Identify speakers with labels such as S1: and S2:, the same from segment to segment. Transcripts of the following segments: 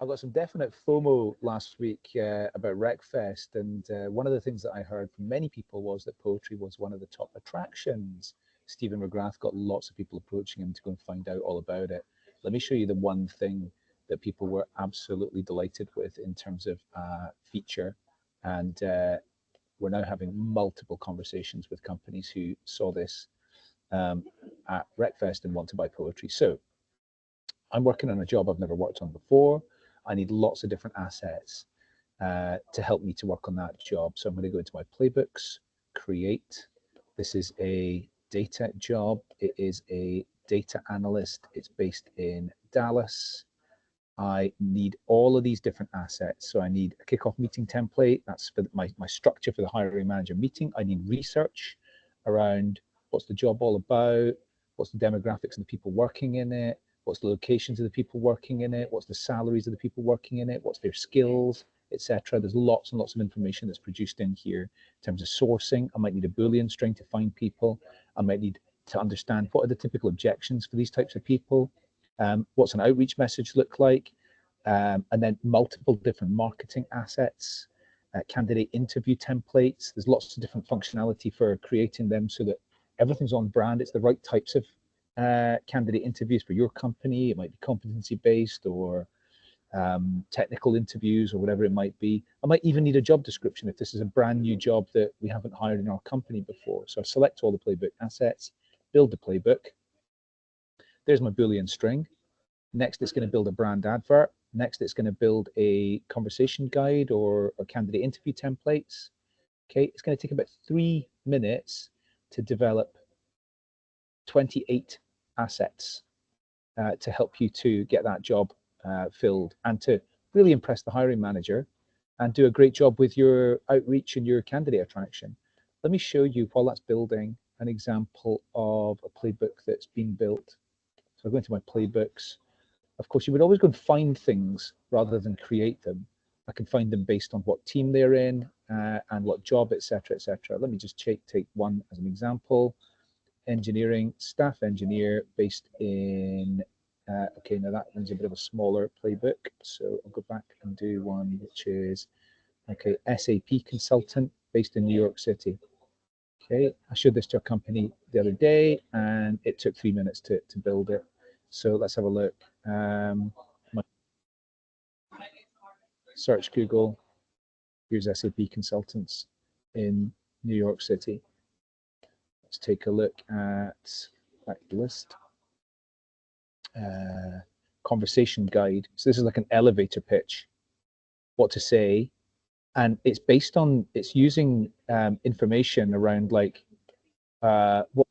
S1: I got some definite FOMO last week about RecFest, and one of the things that I heard from many people was that poetry was one of the top attractions. Stephen McGrath got lots of people approaching him to go and find out all about it. Let me show you the one thing that people were absolutely delighted with in terms of feature, and we're now having multiple conversations with companies who saw this at RecFest and want to buy poetry. So I'm working on a job I've never worked on before. I need lots of different assets to help me to work on that job. So I'm going to go into my playbooks, create. This is a data job. It is a data analyst. It's based in Dallas. I need all of these different assets. So I need a kickoff meeting template. That's for my structure for the hiring manager meeting. I need research around what's the job all about, what's the demographics of the people working in it, what's the locations of the people working in it, what's the salaries of the people working in it, what's their skills, etc. There's lots and lots of information that's produced in here in terms of sourcing. I might need a Boolean string to find people. I might need to understand what are the typical objections for these types of people. What's an outreach message look like, and then multiple different marketing assets, candidate interview templates. There's lots of different functionality for creating them so that everything's on brand. It's the right types of candidate interviews for your company. It might be competency based or technical interviews or whatever it might be. I might even need a job description if this is a brand new job that we haven't hired in our company before. So I select all the playbook assets, build the playbook. There's my Boolean string. Next, it's going to build a brand advert. Next, it's going to build a conversation guide or candidate interview templates. Okay, it's going to take about 3 minutes to develop 28 assets to help you to get that job filled and to really impress the hiring manager and do a great job with your outreach and your candidate attraction. Let me show you, while that's building, an example of a playbook that's been built. So I go into my playbooks. Of course, you would always go and find things rather than create them. I can find them based on what team they're in and what job, etc., etc. Let me just take one as an example. Engineering, staff engineer based in, okay, now that one's a bit of a smaller playbook. So I'll go back and do one which is, okay, SAP consultant based in New York City. Okay, I showed this to a company the other day and it took 3 minutes to build it. So let's have a look. Search Google. Here's SAP consultants in New York City. Let's take a look at that list. Conversation guide. So this is like an elevator pitch, what to say. And it's based on, it's using information around like what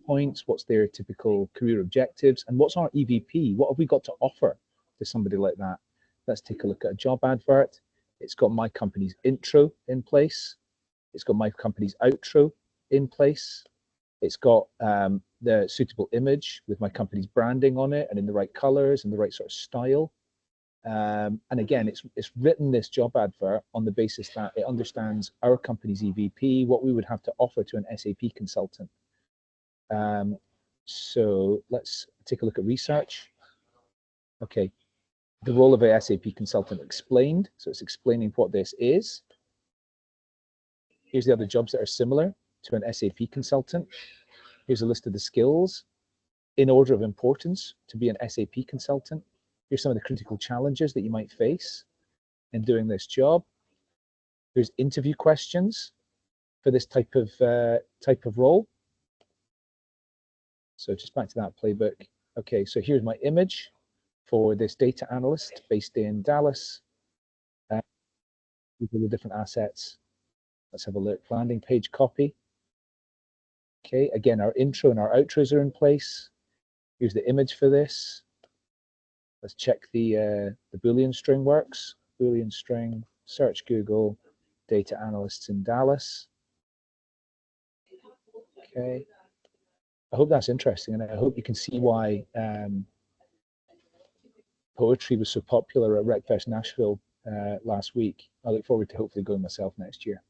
S1: points, what's their typical career objectives, and what's our EVP? What have we got to offer to somebody like that? Let's take a look at a job advert. It's got my company's intro in place. It's got my company's outro in place. It's got the suitable image with my company's branding on it and in the right colors and the right sort of style. And again, it's written this job advert on the basis that it understands our company's EVP, what we would have to offer to an SAP consultant. So let's take a look at research. Okay, the role of a SAP consultant explained. So it's explaining what this is. Here's the other jobs that are similar to an SAP consultant. Here's a list of the skills in order of importance to be an SAP consultant. Here's some of the critical challenges that you might face in doing this job. Here's interview questions for this type of role. So just back to that playbook. Okay, so here's my image for this data analyst based in Dallas. These are the different assets. Let's have a look. Landing page copy. Okay, again, our intro and our outros are in place. Here's the image for this. Let's check the Boolean string works. Boolean string, search Google, data analysts in Dallas. Okay. I hope that's interesting, and I hope you can see why poetry was so popular at RecFest Nashville last week. I look forward to hopefully going myself next year.